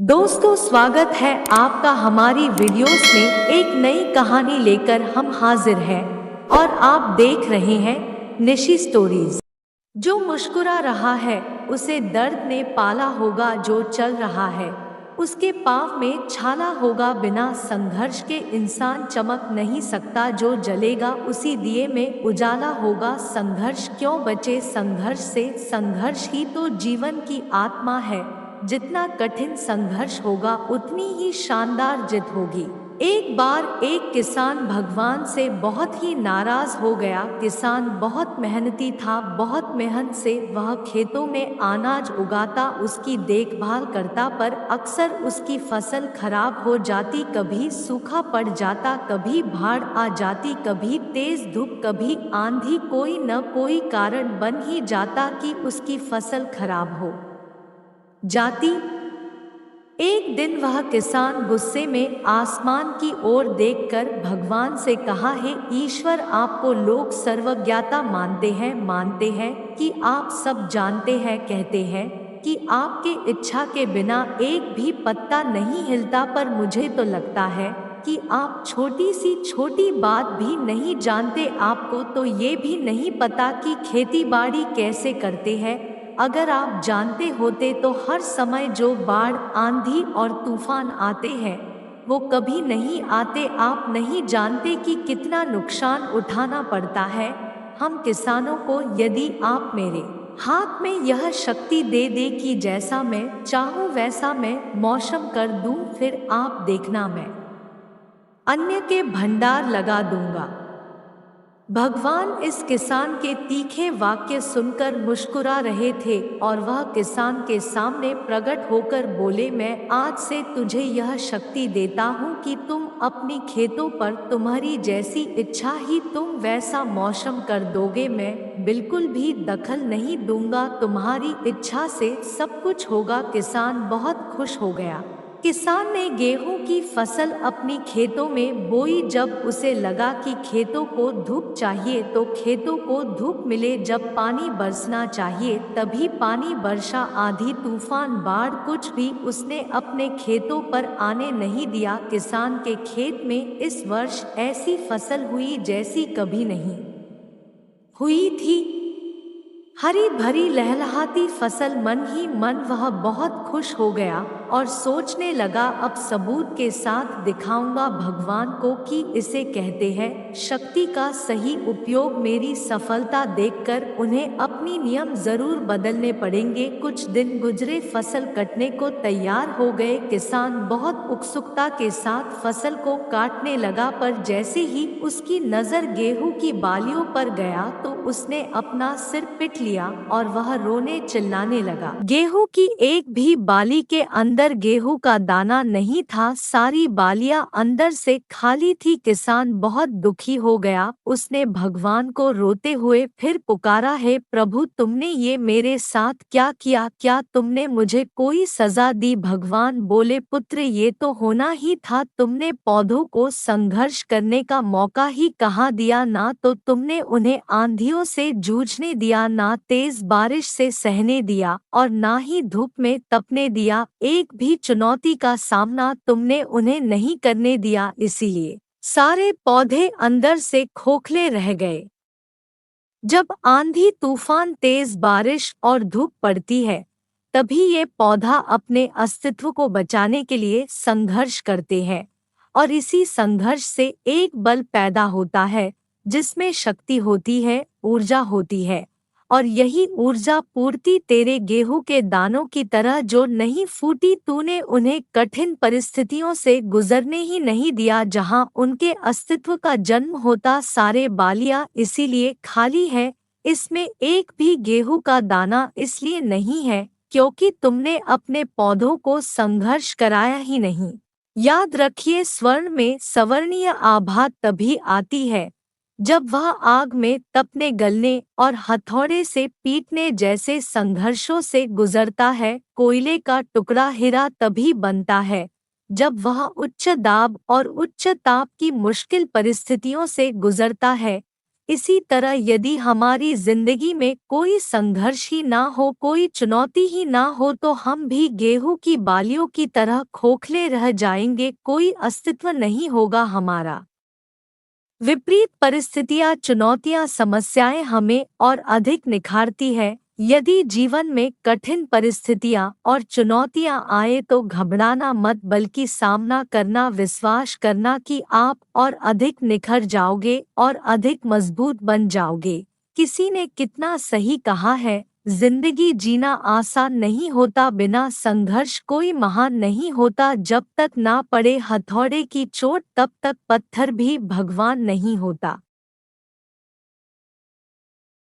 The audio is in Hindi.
दोस्तों, स्वागत है आपका हमारी वीडियोस में। एक नई कहानी लेकर हम हाजिर हैं और आप देख रहे हैं निशी स्टोरीज। जो मुस्कुरा रहा है उसे दर्द ने पाला होगा, जो चल रहा है उसके पाँव में छाला होगा। बिना संघर्ष के इंसान चमक नहीं सकता, जो जलेगा उसी दिए में उजाला होगा। संघर्ष क्यों बचे संघर्ष से? संघर्ष ही तो जीवन की आत्मा है। जितना कठिन संघर्ष होगा उतनी ही शानदार जीत होगी। एक बार एक किसान भगवान से बहुत ही नाराज हो गया। किसान बहुत मेहनती था, बहुत मेहनत से वह खेतों में अनाज उगाता, उसकी देखभाल करता, पर अक्सर उसकी फसल खराब हो जाती। कभी सूखा पड़ जाता, कभी बाढ़ आ जाती, कभी तेज धूप, कभी आंधी। कोई न कोई कारण बन ही जाता कि उसकी फसल खराब हो जाती। एक दिन वह किसान गुस्से में आसमान की ओर देखकर भगवान से कहा, हे ईश्वर, आपको लोग सर्वज्ञता मानते हैं कि आप सब जानते हैं, कहते हैं कि आपके इच्छा के बिना एक भी पत्ता नहीं हिलता, पर मुझे तो लगता है कि आप छोटी सी छोटी बात भी नहीं जानते। आपको तो ये भी नहीं पता कि खेती बाड़ी कैसे करते हैं। अगर आप जानते होते तो हर समय जो बाढ़, आंधी और तूफान आते हैं वो कभी नहीं आते। आप नहीं जानते कि कितना नुकसान उठाना पड़ता है हम किसानों को। यदि आप मेरे हाथ में यह शक्ति दे दे कि जैसा मैं चाहूं वैसा मैं मौसम कर दूं, फिर आप देखना मैं अन्य के भंडार लगा दूंगा। भगवान इस किसान के तीखे वाक्य सुनकर मुस्कुरा रहे थे और वह किसान के सामने प्रकट होकर बोले, मैं आज से तुझे यह शक्ति देता हूँ कि तुम अपनी खेतों पर तुम्हारी जैसी इच्छा ही तुम वैसा मौसम कर दोगे। मैं बिल्कुल भी दखल नहीं दूंगा, तुम्हारी इच्छा से सब कुछ होगा। किसान बहुत खुश हो गया। किसान ने गेहूं की फसल अपनी खेतों में बोई। जब उसे लगा कि खेतों को धूप चाहिए तो खेतों को धूप मिले, जब पानी बरसना चाहिए तभी पानी बरसा। आंधी, तूफान, बाढ़, कुछ भी उसने अपने खेतों पर आने नहीं दिया। किसान के खेत में इस वर्ष ऐसी फसल हुई जैसी कभी नहीं हुई थी। हरी भरी लहलहाती फसल। मन ही मन वह बहुत खुश हो गया और सोचने लगा, अब सबूत के साथ दिखाऊंगा भगवान को कि इसे कहते हैं शक्ति का सही उपयोग। मेरी सफलता देखकर उन्हें अपनी नियम जरूर बदलने पड़ेंगे। कुछ दिन गुजरे, फसल कटने को तैयार हो गए। किसान बहुत उत्सुकता के साथ फसल को काटने लगा, पर जैसे ही उसकी नजर गेहूं की बालियों पर गया तो उसने अपना सिर पीट लिया और वह रोने चिल्लाने लगा। गेहूं की एक भी बाली के अंदर गेहूं का दाना नहीं था, सारी बालियां अंदर से खाली थी। किसान बहुत दुखी हो गया। उसने भगवान को रोते हुए फिर पुकारा, हे प्रभु, तुमने ये मेरे साथ क्या किया? क्या तुमने मुझे कोई सजा दी? भगवान बोले, पुत्र, ये तो होना ही था। तुमने पौधों को संघर्ष करने का मौका ही कहाँ दिया? ना तो तुमने उन्हें आंधियों से जूझने दिया, ना तेज बारिश से सहने दिया और ना ही धूप में तपने दिया। एक भी चुनौती का सामना तुमने उन्हें नहीं करने दिया, इसीलिए सारे पौधे अंदर से खोखले रह गए। जब आंधी, तूफान, तेज बारिश और धूप पड़ती है तभी ये पौधा अपने अस्तित्व को बचाने के लिए संघर्ष करते हैं, और इसी संघर्ष से एक बल पैदा होता है जिसमें शक्ति होती है, ऊर्जा होती है। और यही ऊर्जा पूर्ति तेरे गेहूं के दानों की तरह जो नहीं फूटी, तूने उन्हें कठिन परिस्थितियों से गुजरने ही नहीं दिया जहां उनके अस्तित्व का जन्म होता। सारे बालियां इसीलिए खाली है, इसमें एक भी गेहूं का दाना इसलिए नहीं है क्योंकि तुमने अपने पौधों को संघर्ष कराया ही नहीं। याद रखिए, स्वर्ण में सवर्णीय आभा तभी आती है जब वह आग में तपने, गलने और हथौड़े से पीटने जैसे संघर्षों से गुजरता है। कोयले का टुकड़ा हीरा तभी बनता है जब वह उच्च दाब और उच्च ताप की मुश्किल परिस्थितियों से गुजरता है। इसी तरह यदि हमारी जिंदगी में कोई संघर्ष ही ना हो, कोई चुनौती ही ना हो, तो हम भी गेहूं की बालियों की तरह खोखले रह जाएंगे, कोई अस्तित्व नहीं होगा हमारा। विपरीत परिस्थितियां, चुनौतियां, समस्याएं हमें और अधिक निखारती है। यदि जीवन में कठिन परिस्थितियां और चुनौतियां आए तो घबराना मत, बल्कि सामना करना, विश्वास करना कि आप और अधिक निखर जाओगे और अधिक मजबूत बन जाओगे। किसी ने कितना सही कहा है, जिंदगी जीना आसान नहीं होता, बिना संघर्ष कोई महान नहीं होता। जब तक ना पड़े हथौड़े की चोट तब तक पत्थर भी भगवान नहीं होता।